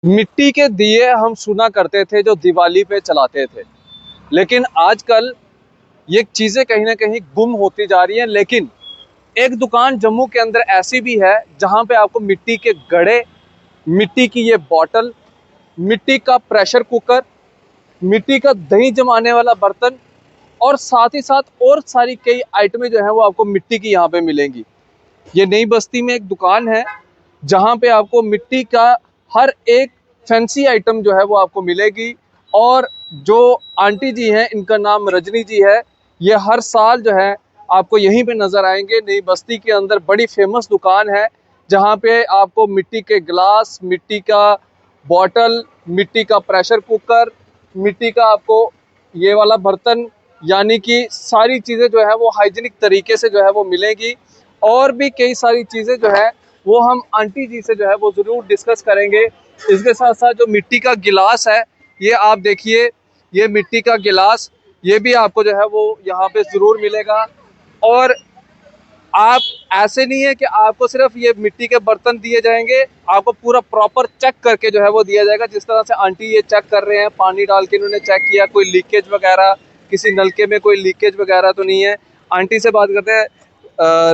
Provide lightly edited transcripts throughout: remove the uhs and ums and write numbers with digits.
मिट्टी के दिए हम सुना करते थे जो दिवाली पे चलाते थे, लेकिन आजकल ये चीज़ें कहीं ना कहीं गुम होती जा रही हैं। लेकिन एक दुकान जम्मू के अंदर ऐसी भी है जहां पे आपको मिट्टी के घड़े, मिट्टी की ये बॉटल, मिट्टी का प्रेशर कुकर, मिट्टी का दही जमाने वाला बर्तन और साथ ही साथ और सारी कई आइटमें जो है वो आपको मिट्टी की यहाँ पे मिलेंगी। ये नई बस्ती में एक दुकान है जहाँ पे आपको मिट्टी का हर एक फैंसी आइटम जो है वो आपको मिलेगी। और जो आंटी जी हैं, इनका नाम रजनी जी है, ये हर साल जो है आपको यहीं पे नज़र आएंगे। नई बस्ती के अंदर बड़ी फेमस दुकान है जहाँ पे आपको मिट्टी के गिलास, मिट्टी का बॉटल, मिट्टी का प्रेशर कुकर, मिट्टी का आपको ये वाला बर्तन, यानी कि सारी चीज़ें जो है वो हाइजीनिक तरीके से जो है वो मिलेगी। और भी कई सारी चीज़ें जो है वो हम आंटी जी से जो है वो ज़रूर डिस्कस करेंगे। इसके साथ साथ जो मिट्टी का गिलास है, ये आप देखिए, ये मिट्टी का गिलास, ये भी आपको जो है वो यहाँ पे ज़रूर मिलेगा। और आप ऐसे नहीं है कि आपको सिर्फ ये मिट्टी के बर्तन दिए जाएंगे, आपको पूरा प्रॉपर चेक करके जो है वो दिया जाएगा। जिस तरह से आंटी ये चेक कर रहे हैं, पानी डाल के इन्होंने चेक किया, कोई लीकेज वगैरह, किसी नलके में कोई लीकेज वगैरह तो नहीं है। आंटी से बात करते हैं।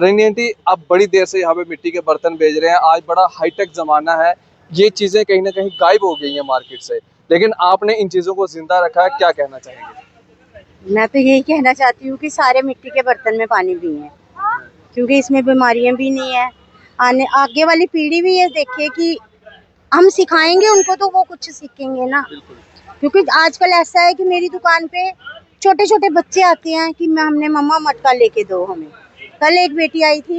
रनी आंटी, आप बड़ी देर से यहाँ पे मिट्टी के बर्तन भेज रहे हैं, आज बड़ा हाईटेक ज़माना है, ये चीज़ें कहीं ना कहीं गायब हो गई हैं मार्केट से, लेकिन आपने इन चीज़ों को जिंदा रखा है, क्या कहना चाहेंगे? मैं तो यही कहना चाहती हूँ कि सारे मिट्टी के बर्तन में पानी पिए, क्योंकि इसमें बीमारियां भी नहीं है। आने आगे वाली पीढ़ी भी ये देखे कि हम सिखाएंगे उनको तो वो कुछ सीखेंगे ना। क्योंकि आजकल ऐसा है कि मेरी दुकान पे छोटे छोटे बच्चे आते हैं कि मैं हमने मम्मा मटका लेके दो हमें। कल एक बेटी आई थी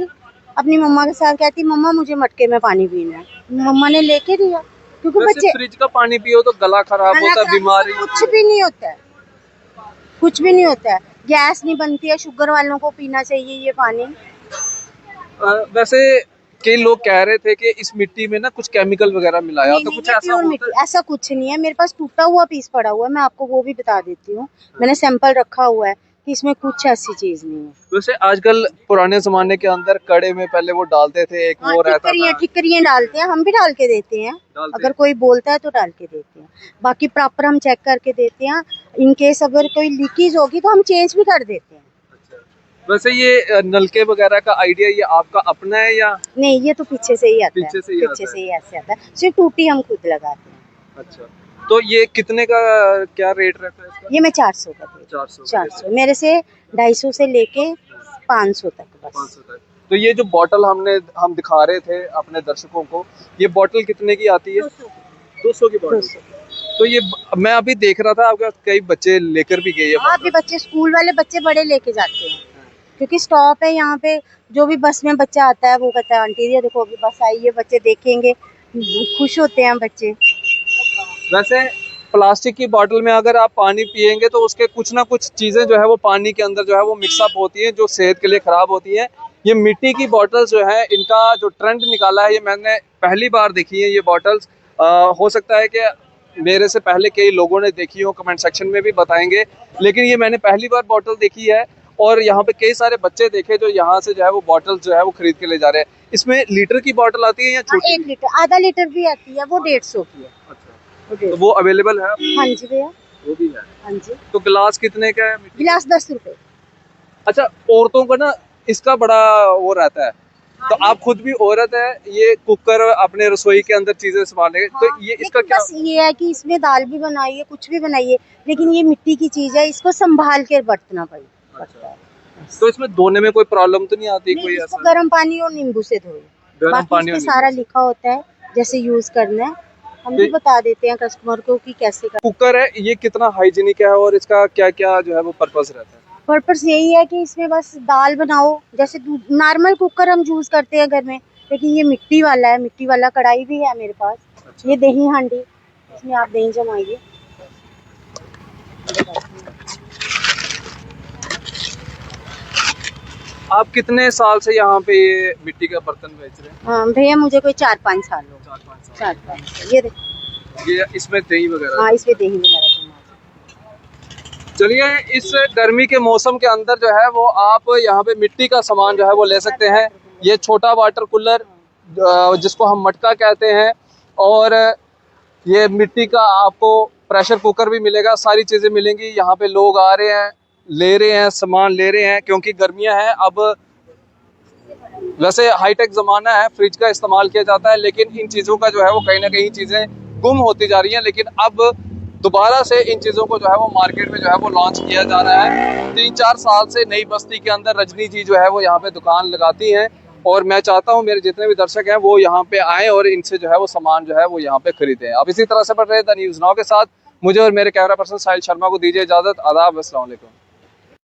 अपनी मम्मा के साथ, कहती मम्मा मुझे मटके में पानी पीना है। मम्मा ने लेके दिया, क्योंकि बच्चे फ्रिज का पानी पियो तो गला खराब होता है, बीमारी कुछ भी नहीं होता है, कुछ भी नहीं होता है, गैस नहीं बनती है। शुगर वालों को पीना चाहिए ये पानी। वैसे कई लोग कह रहे थे कि इस मिट्टी में ना कुछ केमिकल वगैरह मिलाया, नहीं, तो नहीं, कुछ ये ऐसा प्योर होता मिट्टी, है? ऐसा कुछ नहीं है। मेरे पास टूटा हुआ पीस पड़ा हुआ है, मैं आपको वो भी बता देती हूँ। मैंने सैंपल रखा हुआ है कि इसमें कुछ ऐसी चीज नहीं है। वैसे आजकल पुराने जमाने के अंदर कड़े में पहले वो डालते थे, एक हाँ, वो रहता था। ठिकरियाँ डालते हैं, हम भी डाल के देते हैं। अगर कोई बोलता है तो डाल के देते हैं, बाकी प्रॉपर हम चेक करके देते हैं। इन केस अगर कोई लीकेज होगी तो हम चेंज भी कर देते हैं। वैसे ये नलके वगैरह का आइडिया ये आपका अपना है या? नहीं, ये तो पीछे से ही आता है, पीछे से ही पीछे से ही ऐसे आता है। सिर्फ टूटी हम खुद लगाते हैं। अच्छा, तो ये कितने का क्या रेट रहता है इसका? ये मैं 400 का दे, 400 मेरे से 250 से लेके 500 तक बस। 500 तक। तो ये जो बॉटल हम दिखा रहे थे अपने दर्शकों को, ये बॉटल कितने की आती है? 200 की बॉटल। तो ये मैं अभी देख रहा था, आपका कई बच्चे लेकर भी गए। हाँ, अभी बच्चे, स्कूल वाले बच्चे बड़े लेके जाते हैं, क्योंकि स्टॉप है यहाँ पे। जो भी बस में बच्चा आता है वो कहता है आंटी ये देखो अभी बस आई है, बच्चे देखेंगे, खुश होते हैं बच्चे। वैसे प्लास्टिक की बोतल में अगर आप पानी पिएंगे तो उसके कुछ ना कुछ चीज़ें जो है वो पानी के अंदर जो है वो मिक्सअप होती हैं, जो सेहत के लिए ख़राब होती है। ये मिट्टी की बॉटल्स जो है, इनका जो ट्रेंड निकाला है, ये मैंने पहली बार देखी है ये बॉटल्स। हो सकता है कि मेरे से पहले कई लोगों ने देखी हो, कमेंट सेक्शन में भी बताएंगे, लेकिन ये मैंने पहली बार बॉटल देखी है। और यहाँ पे कई सारे बच्चे देखे जो यहाँ से जो है वो बॉटल जो है वो खरीद के ले जा रहे हैं। इसमें लीटर की बॉटल आती है या छोटी? 1 लीटर, आधा लीटर भी आती है, वो 150 की है। अच्छा, तो वो अवेलेबल है? हाँ जी भैया, वो भी है। हाँ जी। तो गिलास कितने का है? गिलास 10 रुपए। अच्छा, औरतों का ना इसका बड़ा वो रहता है, तो आप खुद भी औरत है, ये कुकर अपने रसोई के अंदर चीजें संभालने, तो ये इसका क्या? बस ये है कि इसमें दाल भी बनाइए, कुछ भी बनाइए, लेकिन ये मिट्टी की चीज है, इसको संभाल के बरतना पड़ता है। तो इसमें धोने में कोई प्रॉब्लम तो नहीं आती? कोई इसको ऐसा गर्म पानी और नींबू से धोए, गर्म पानी बाकी सारा लिखा होता है जैसे यूज करना है। हम भी बता देते हैं कस्टमर को कि कैसे करना। कुकर है, ये कितना हाइजीनिक है और इसका क्या क्या जो है वो पर्पस रहता है? पर्पस यही है कि इसमें बस दाल बनाओ, जैसे नॉर्मल कुकर हम यूज करते हैं घर में, लेकिन ये मिट्टी वाला है, मिट्टी वाला कढ़ाई भी है मेरे पास। अच्छा। ये दही हांडी, इसमें आप दही जमाइए। आप कितने साल से यहाँ पे ये मिट्टी का बर्तन बेच रहे हैं? हाँ भैया, मुझे कोई 4-5 साल हो। 4-5 साल। ये देखो, ये इसमें दही वगैरह? हाँ, इसमें दही वगैरह जमा। चलिए, इस गर्मी के मौसम के अंदर जो है वो आप यहाँ पे मिट्टी का सामान जो है वो ले सकते हैं। ये छोटा वाटर कूलर जिसको हम मटका कहते हैं, और ये मिट्टी का आपको प्रेशर कुकर भी मिलेगा, सारी चीजें मिलेंगी। यहाँ पे लोग आ रहे हैं, ले रहे हैं, सामान ले रहे हैं, क्योंकि गर्मियां हैं। अब वैसे हाईटेक जमाना है, फ्रिज का इस्तेमाल किया जाता है, लेकिन इन चीजों का जो है वो कहीं ना कहीं चीजें गुम होती जा रही हैं। लेकिन अब दोबारा से इन चीजों को जो है वो मार्केट में जो है वो लॉन्च किया जा रहा है। 3-4 साल से नई बस्ती के अंदर रजनी जी जो है वो यहाँ पे दुकान लगाती हैं, और मैं चाहता हूँ मेरे जितने भी दर्शक हैं वो यहाँ पे आए और इनसे जो है वो सामान जो है वो यहाँ पे खरीदें। अब इसी तरह से बढ़ रहे द न्यूज़ नाउ के साथ मुझे और मेरे कैमरा पर्सन साहिल शर्मा को दीजिए इजाजत। आदाब, अस्सलाम वालेकुम।